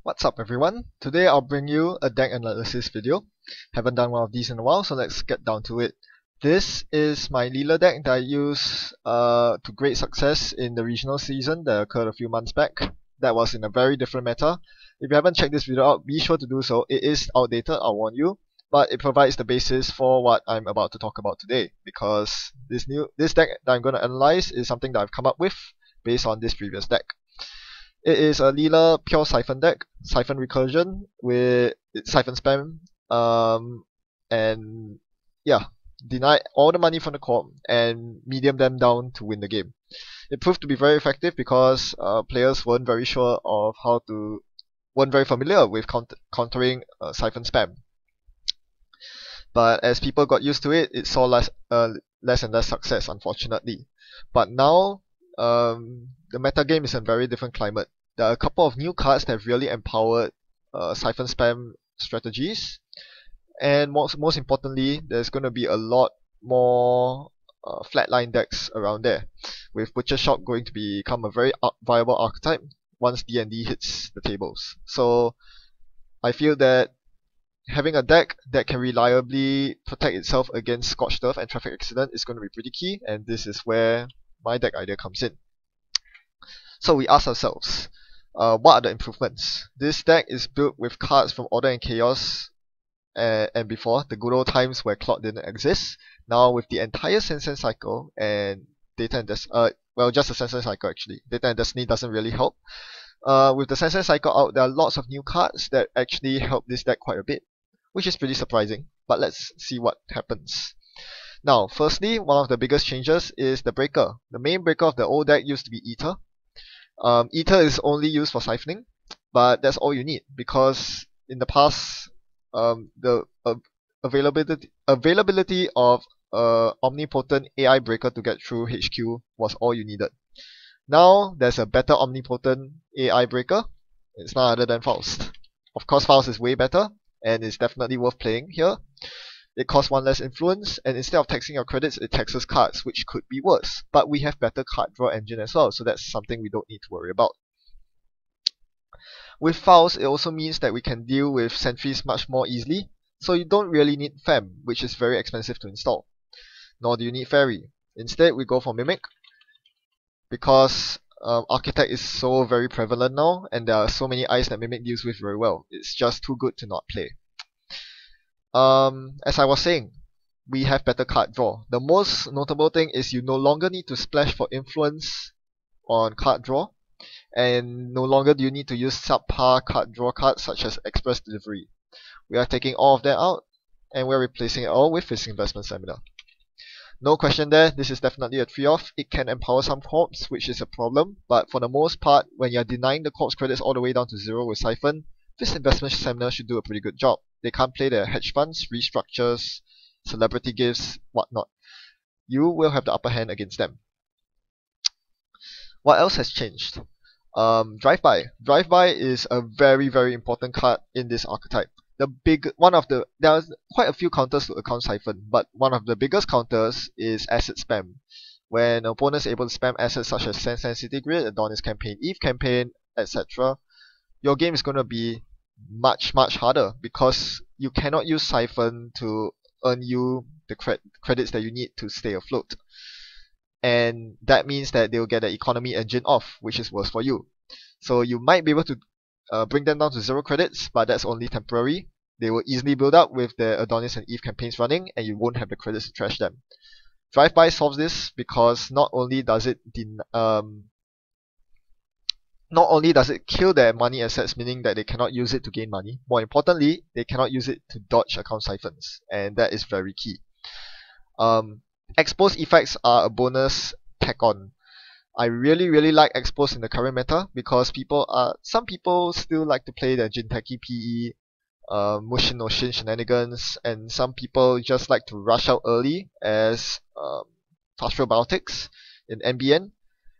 What's up everyone? Today I'll bring you a deck analysis video. Haven't done one of these in a while, so let's get down to it. This is my Leela deck that I used to great success in the regional season that occurred a few months back. That was in a very different meta. If you haven't checked this video out, be sure to do so. It is outdated, I'll warn you, but it provides the basis for what I'm about to talk about today, because this deck that I'm going to analyze is something that I've come up with based on this previous deck. It is a Leela pure Siphon deck, Siphon Recursion with Siphon Spam, and yeah, deny all the money from the corp and medium them down to win the game. It proved to be very effective because players weren't very familiar with countering Siphon Spam. But as people got used to it, it saw less and less success, unfortunately. But now, the meta game is in a very different climate. There are a couple of new cards that have really empowered Siphon Spam strategies, and most importantly, there's going to be a lot more flatline decks around there, with Butcher Shop going to become a very viable archetype once D&D hits the tables. So I feel that having a deck that can reliably protect itself against Scorched Earth and Traffic Accident is going to be pretty key, and this is where my deck idea comes in. So we ask ourselves, what are the improvements? This deck is built with cards from Order and Chaos and before, the good old times where Clot didn't exist. Now with the entire Sensei cycle and Data and just the Sensei cycle actually. Data and Destiny doesn't really help. With the Sensei cycle out, there are lots of new cards that actually help this deck quite a bit, which is pretty surprising, but let's see what happens. Now, firstly, one of the biggest changes is the breaker. The main breaker of the old deck used to be Ether. Ether is only used for siphoning, but that's all you need, because in the past, the availability of omnipotent AI breaker to get through HQ was all you needed. Now there's a better omnipotent AI breaker. It's none other than Faust. Of course, Faust is way better, and it's definitely worth playing here. It costs one less influence, and instead of taxing your credits, it taxes cards, which could be worse. But we have better card draw engine as well, so that's something we don't need to worry about. With Faust, it also means that we can deal with sentries much more easily, so you don't really need Fem, which is very expensive to install. Nor do you need Fairy. Instead, we go for Mimic, because Architect is so very prevalent now, and there are so many eyes that Mimic deals with very well. It's just too good to not play. As I was saying, we have better card draw. The most notable thing is you no longer need to splash for influence on card draw, and no longer do you need to use subpar card draw cards such as Express Delivery. We are taking all of that out, and we're replacing it all with Fixed Investment Seminar. No question there, this is definitely a 3-off. It can empower some corps, which is a problem, but for the most part, when you're denying the corps credits all the way down to 0 with Siphon, this investment seminar should do a pretty good job. They can't play their hedge funds, restructures, celebrity gifts, whatnot. You will have the upper hand against them. What else has changed? Drive-by. Drive-by is a very, very important card in this archetype. There are quite a few counters to account Siphon, but one of the biggest counters is asset spam. When an opponent is able to spam assets such as Sand City Grid, Adonis Campaign, Eve Campaign, etc., your game is going to be much harder, because you cannot use Siphon to earn you the credits that you need to stay afloat. And that means that they'll get the economy engine off, which is worse for you. So you might be able to bring them down to 0 credits, but that's only temporary. They will easily build up with the Adonis and Eve campaigns running, and you won't have the credits to trash them. Drive-by solves this because not only does it kill their money assets, meaning that they cannot use it to gain money. More importantly, they cannot use it to dodge account siphons, and that is very key. Expose effects are a bonus tack on. I really like Expose in the current meta, because some people still like to play the Jinteki PE, Mushin no Shin shenanigans, and some people just like to rush out early as Fast Biotics in NBN.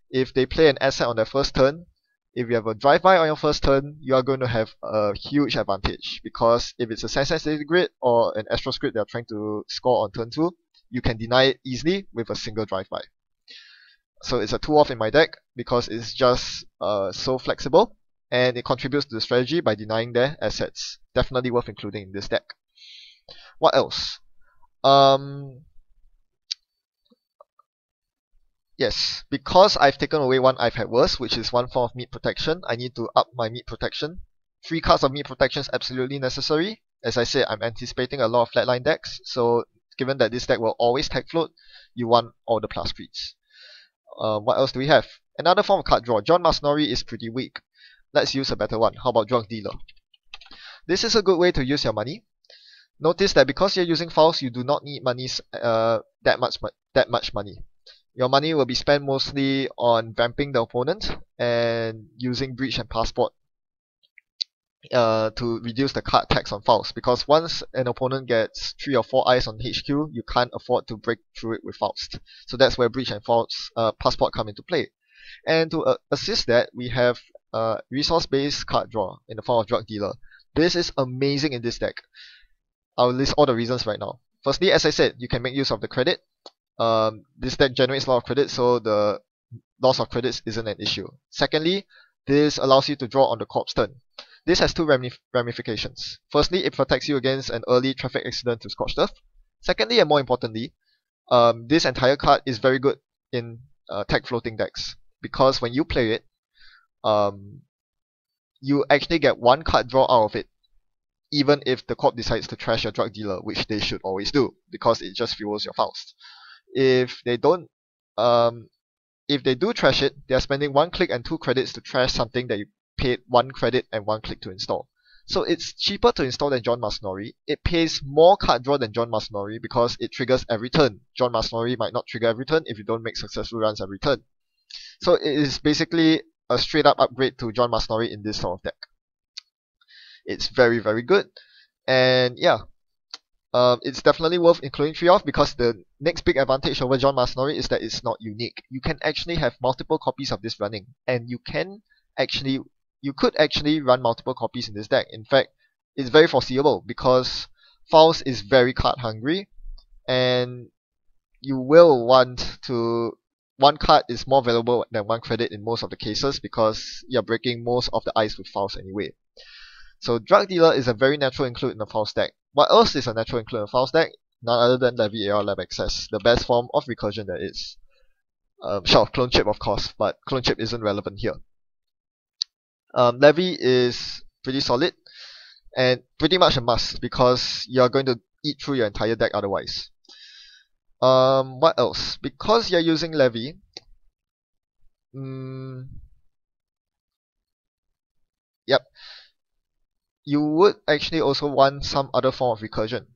If they play an asset on their first turn, if you have a drive-by on your first turn, you are going to have a huge advantage, because if it's a Sand Grid or an Astro Script they are trying to score on turn 2, you can deny it easily with a single drive-by. So it's a 2-off in my deck because it's just so flexible, and it contributes to the strategy by denying their assets. Definitely worth including in this deck. What else? Yes, because I've taken away one I've had worse, which is one form of meat protection, I need to up my meat protection. 3 cards of meat protection is absolutely necessary. As I said, I'm anticipating a lot of flatline decks, so given that this deck will always tag float, you want all the plus creeps. What else do we have? Another form of card draw. Jon Masnori is pretty weak. Let's use a better one. How about Drug Dealer? This is a good way to use your money. Notice that because you're using files, you do not need that much money. Your money will be spent mostly on vamping the opponent and using Breach and Passport to reduce the card tax on files. Because once an opponent gets 3 or 4 eyes on HQ, you can't afford to break through it with Faust. So that's where Breach and Passport come into play. And to assist that, we have resource-based card draw in the form of Drug Dealer. This is amazing in this deck. I'll list all the reasons right now. Firstly, as I said, you can make use of the credit. This deck generates a lot of credit, so the loss of credits isn't an issue. Secondly, this allows you to draw on the corpse turn. This has 2 ramifications. Firstly, it protects you against an early traffic accident to Scorched Earth. Secondly, and more importantly, this entire card is very good in tag floating decks, because when you play it, you actually get 1 card draw out of it, even if the corp decides to trash your Drug Dealer, which they should always do, because it just fuels your Faust. If they do trash it, they are spending 1 click and 2 credits to trash something that you paid 1 credit and 1 click to install. So it's cheaper to install than Jon Masnori. It pays more card draw than Jon Masnori because it triggers every turn. Jon Masnori might not trigger every turn if you don't make successful runs every turn. So it is basically a straight up upgrade to Jon Masnori in this sort of deck. It's very, very good. And yeah, it's definitely worth including 3 off, because the next big advantage over Jon Masnori is that it's not unique. You can actually have multiple copies of this running, and you could actually run multiple copies in this deck. In fact, it's very foreseeable because Faust is very card hungry, and you will want to. 1 card is more valuable than 1 credit in most of the cases because you're breaking most of the ice with Faust anyway. So Drug Dealer is a very natural include in the Faust deck. What else is a natural include in a Faust deck? None other than Levy AR Lab Access, the best form of recursion there is. Short of Clone Chip, of course, but Clone Chip isn't relevant here. Levy is pretty solid and pretty much a must because you're going to eat through your entire deck otherwise. What else? Because you're using Levy, yep, you would actually also want some other form of recursion.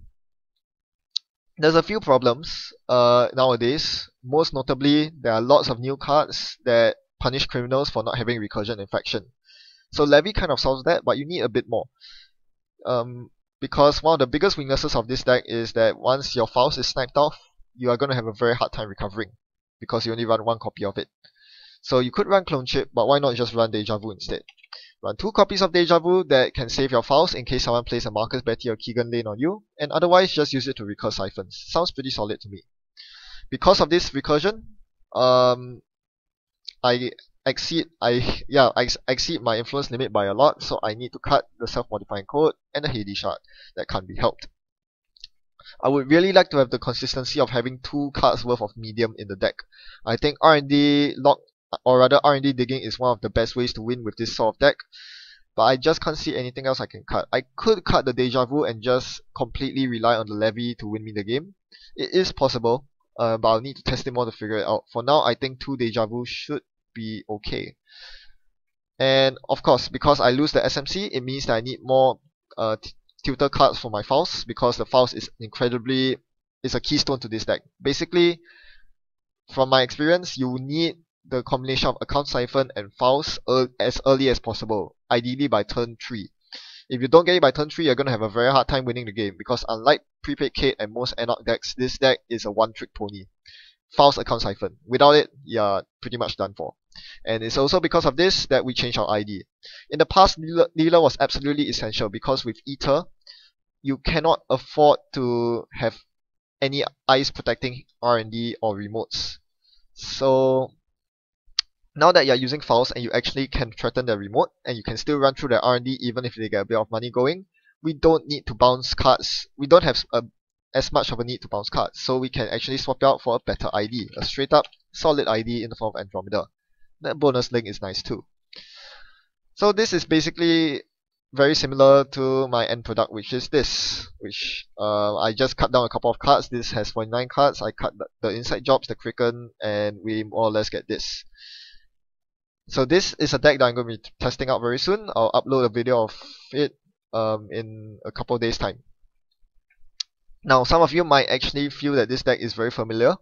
There's a few problems nowadays. Most notably, there are lots of new cards that punish criminals for not having recursion infection. So Levy kind of solves that, but you need a bit more. Because one of the biggest weaknesses of this deck is that once your Faust is sniped off, you are going to have a very hard time recovering because you only run 1 copy of it. So you could run Clone Chip, but why not just run Deja Vu instead? Run 2 copies of Deja Vu that can save your Faust in case someone plays a Marcus, Betty, or Keegan Lane on you, and otherwise just use it to recur siphons. Sounds pretty solid to me. Because of this recursion, I exceed my influence limit by a lot, so I need to cut the self-modifying code and the Hades shard. That can't be helped. I would really like to have the consistency of having 2 cards worth of medium in the deck. I think R&D digging is one of the best ways to win with this sort of deck, but I just can't see anything else I can cut. I could cut the Deja Vu and just completely rely on the Levy to win me the game. It is possible, but I'll need to test it more to figure it out. For now, I think 2 Deja Vu should be okay. And of course, because I lose the SMC, it means that I need more tutor cards for my Faust, because the Faust is a keystone to this deck. Basically, from my experience, you need the combination of Account Siphon and Faust as early as possible, ideally by turn 3. If you don't get it by turn 3, you're going to have a very hard time winning the game, because unlike Prepaid Kate and most Anarch decks, this deck is a one-trick pony. Faust, Account Siphon. Without it, you're pretty much done for. And it's also because of this that we changed our ID. In the past, Leela was absolutely essential, because with Ether, you cannot afford to have any eyes protecting R&D or remotes. So Now that you're using files and you actually can threaten their remote and you can still run through their R&D even if they get a bit of money going, we don't need to bounce cards. We don't have as much of a need to bounce cards, so we can actually swap out for a better ID, a straight up solid ID in the form of Andromeda. That bonus link is nice too. So this is basically very similar to my end product, which is this, which I just cut down a couple of cards. This has 49 cards. I cut the inside jobs, the Kraken, and we more or less get this. So this is a deck that I'm going to be testing out very soon. I'll upload a video of it in a couple of days time. Now some of you might actually feel that this deck is very familiar.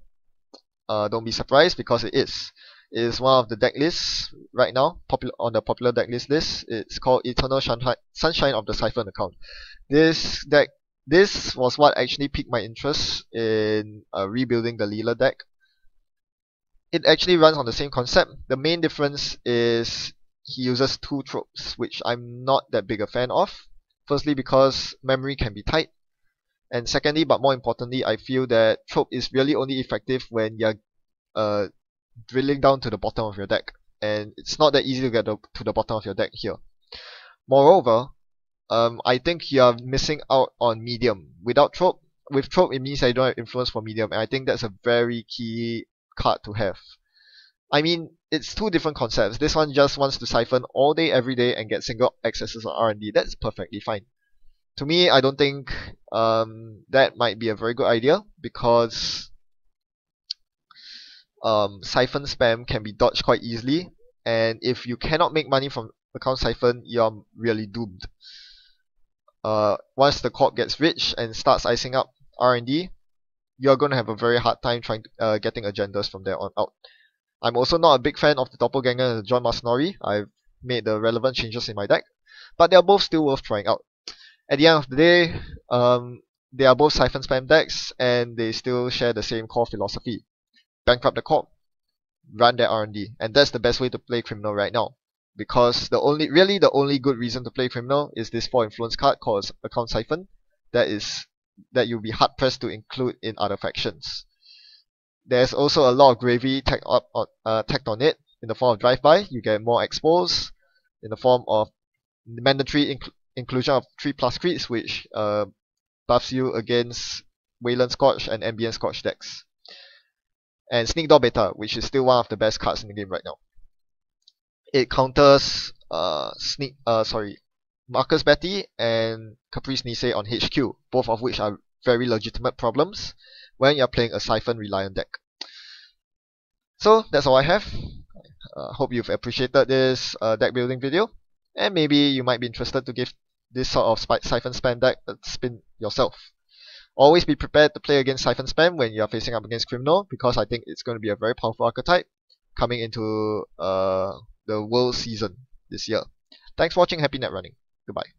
Don't be surprised, because it is. It is one of the deck lists right now, on the popular deck list. It's called Eternal Sunshine of the Siphon account. This was what actually piqued my interest in rebuilding the Leela deck. It actually runs on the same concept. The main difference is he uses 2 tropes, which I'm not that big a fan of. Firstly, because memory can be tight, and secondly, but more importantly, I feel that trope is really only effective when you're drilling down to the bottom of your deck, and it's not that easy to get to the bottom of your deck here. Moreover, I think you're missing out on medium. With trope, it means I don't have influence for medium, and I think that's a very key card to have. I mean, it's 2 different concepts. This one just wants to siphon all day, every day, and get single accesses on R&D. That's perfectly fine. To me, I don't think that might be a very good idea, because siphon spam can be dodged quite easily, and if you cannot make money from account siphon, you're really doomed. Once the corp gets rich and starts icing up R&D, you're going to have a very hard time trying to, getting agendas from there on out. I'm also not a big fan of the Doppelganger and the John Masnori. I've made the relevant changes in my deck, but they're both still worth trying out. At the end of the day, they are both siphon spam decks, and they still share the same core philosophy. Bankrupt the corp, run their R&D, and that's the best way to play Criminal right now. Because the only good reason to play Criminal is this 4 influence card called Account Siphon, that you'll be hard pressed to include in other factions. There's also a lot of gravy tacked on it in the form of drive-by. You get more expos in the form of mandatory inclusion of 3+ creeps, which buffs you against Wayland Scorch and Ambient Scorch decks. And Sneak Door Beta, which is still one of the best cards in the game right now. It counters Marcus Betty and Caprice Nisei on HQ, both of which are very legitimate problems when you're playing a Siphon reliant deck. So that's all I have. Hope you've appreciated this deck building video, and maybe you might be interested to give this sort of Siphon spam deck a spin yourself. Always be prepared to play against Siphon spam when you're facing up against Criminal, because I think it's going to be a very powerful archetype coming into the World season this year. Thanks for watching. Happy net running. Goodbye.